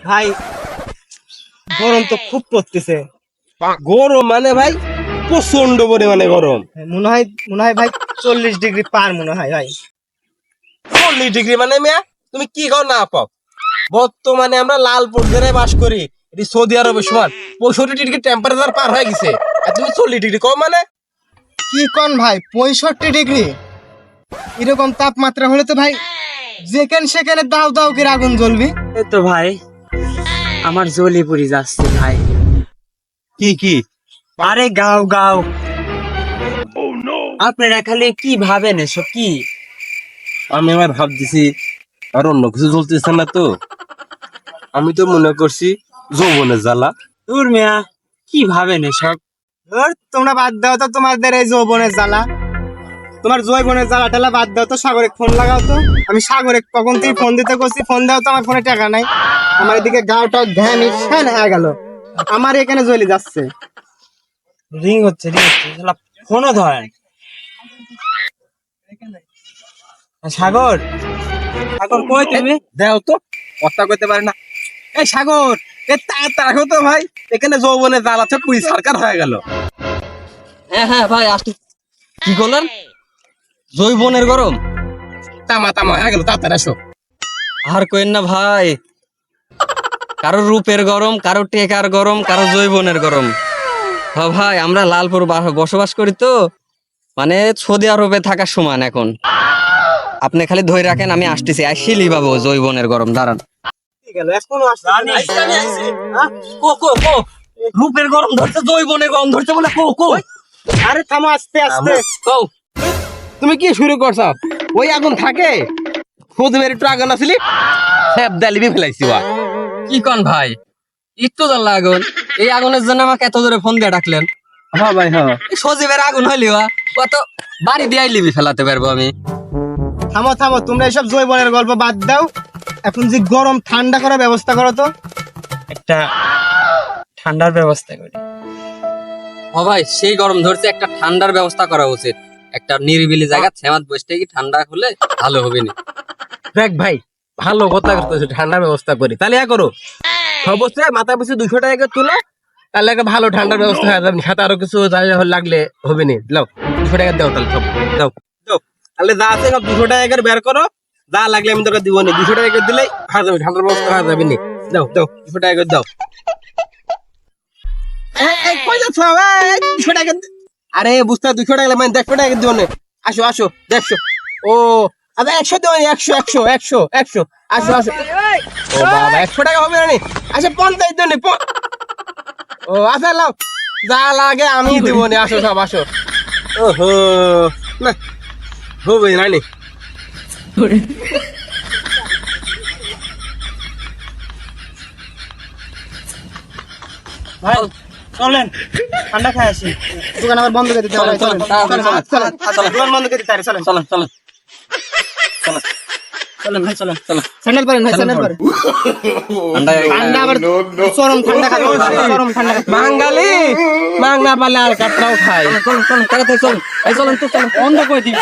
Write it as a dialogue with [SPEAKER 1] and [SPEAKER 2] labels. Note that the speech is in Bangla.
[SPEAKER 1] ভাই গরম তো খুব পড়তেছে। গরম মানে ভাই প্রচন্ড পরিমাণে গরম।
[SPEAKER 2] মনে হয় ভাই 40 ডিগ্রি পার মনে হয় ভাই।
[SPEAKER 1] 40 ডিগ্রি মানে মিয়া তুমি কি কর না পাও। বর্তমানে আমরা লালপুর জেলায় বাস করি, এটি সৌদি আরবের সমান 65 ডিগ্রি টেম্পারেচার পার হয়ে গেছে, আর তুমি 40 ডিগ্রি কম মানে।
[SPEAKER 2] কি কোন ভাই 65 ডিগ্রি? এরকম তাপমাত্রা হলে তো ভাই যেখানে সেখানে দাও দাও করে আগুন জ্বলবি।
[SPEAKER 3] এই তো ভাই আমার জ্বলি পুড়ি যাচ্ছে ভাই।
[SPEAKER 1] কি কি
[SPEAKER 3] আরে গাও গাও, আপনারা খালি কি ভাবেন এসব কি?
[SPEAKER 1] আমি আবার ভাবতেছি আর অন্য কিছু চলতেছে না তো, আমি তো মনে করছি যৌবনের জ্বালা।
[SPEAKER 3] দূর মিয়া, কি ভাবেন এসব?
[SPEAKER 2] ধর তোমরা বাদ দাও তো তোমাদের এই যৌবনের জ্বালা, তোমার যৌবনের জ্বালা টালা বাদ দাও তো, সাগরে ফোন লাগাও তো। আমি সাগরে কখন থেকে ফোন দিতে করছি, ফোন দাও তো, আমার ফোনে টাকা নাই। আমার এদিকে গাওটা ঘ্যান ইসান হয়ে গেল, আমার এখানে জ্বলে যাচ্ছে।
[SPEAKER 3] রিং হচ্ছে শালা, ফোনও ধরেন। সাগর, সাগর কই তুমি?
[SPEAKER 1] দেও তো, কথা কইতে পারে না। এই সাগর, এ তাড়াতাড়ি তো ভাই, এখানে যৌবনের জ্বালা আছে, পুরি সরকার হয়ে গেল।
[SPEAKER 3] হ্যাঁ ভাই আসছি। কি করলেন? জৈবনের গরম?
[SPEAKER 1] তামা তামা হয়ে গেল, তাড়াতাড়ি আসো।
[SPEAKER 3] আর কইন না ভাই, কারো রূপের গরম, কারো টেকার গরম, কারো জৈবনের গরম। হ্যাঁ ভাই, আমরা লালপুর বসবাস করি তো, মানে সৌদি আরবে থাকার সমান এখন। আপনি খালি ধরে রাখেন, আমি আসতেছি, আসিলি বাবু জৈবনের গরম। দাঁড়ান। রূপের গরম ধরছে, জৈবনের গরম ধরছে বলে
[SPEAKER 2] আরে থামো, আস্তে আস্তে।
[SPEAKER 1] তুমি কি শুরু করছো? ওই আগুন থাকে, খুদবের একটু আগুন আসলি সব দালিবি ফেলাইছি।
[SPEAKER 3] কি কন ভাই, একটু জ্বালা আগুন, এই আগুনের জন্য আমাকে এত জোরে ফোন দিয়ে ডাকলেন?
[SPEAKER 1] হ্যাঁ ভাই হ্যাঁ,
[SPEAKER 3] সজীবের আগুন হইলি কত বাড়ি দিয়ে লিবি ফেলাতে পারবো আমি।
[SPEAKER 2] থামো থামো, তোমরা এসব যৌবনের গল্প বাদ দাও, এখন যে গরম ঠান্ডা করার ব্যবস্থা করো তো।
[SPEAKER 3] একটা ঠান্ডার ব্যবস্থা করি। ও ভাই, সেই গরম ধরছে, একটা ঠান্ডার ব্যবস্থা করা উচিত। একটা নিরিবিলি জায়গা সেমাত বসতে কি ঠান্ডা হলে ভালো হবে না?
[SPEAKER 1] দেখ ভাই, ভালো কথা করতেছো, ঠান্ডার ব্যবস্থা করি। তাহলে করো, অবশ্যই মাথা পিছু 200 টাকা করে তুলো, তাহলে একটা ভালো ঠান্ডার ব্যবস্থা হয়ে যাবে। সাথে আরো কিছু লাগলে হবে না। লাও 200 টাকা দাও, তাহলে সব দাও দাও। তাহলে যা আছে সব 200 টাকা করে বের করো, যা লাগলে আমি তোকে দিব না। 200 টাকা করে দিলেই হয়ে যাবে, ঠান্ডার ব্যবস্থা হয়ে যাবে না। দাও দাও 200 টাকা করে দাও। কই যাচ্ছ? 200 টাকা। আরে বুঝতে 200 টাকা মানে 150 টাকা দিব না। আসো আসো 150। ও আচ্ছা 100 দেবো, 100 100 100 100। আসো আসো। ও বাবা 100 টাকা হবে না নি? আচ্ছা 50 দেবো নি। ও আচ্ছা লাও, যা লাগে আমি দিব নি। আসো সব আসো। ওহো না, হবে না নি।
[SPEAKER 2] ভাই চলেন, ঠান্ডা খাই আসি। দোকান আবার বন্ধ করে দিতে হবে।
[SPEAKER 3] চলেন,
[SPEAKER 2] দোকান বন্ধ করে দিতে হবে। চলেন
[SPEAKER 3] চলেন চলেন
[SPEAKER 2] চলেন ভাই, চলেন চলেন। স্যান্ডেল পরেন ভাই, স্যান্ডেল পরেন। ঠান্ডা আবার চরম ঠান্ডা খাবে, চরম ঠান্ডা।
[SPEAKER 1] বাঙালি মাংনা পালে আর কাপড়াও খায়।
[SPEAKER 3] চলেন তাড়াতাড়ি চলেন, এই চলেন তো, চলেন বন্ধ করে দিই।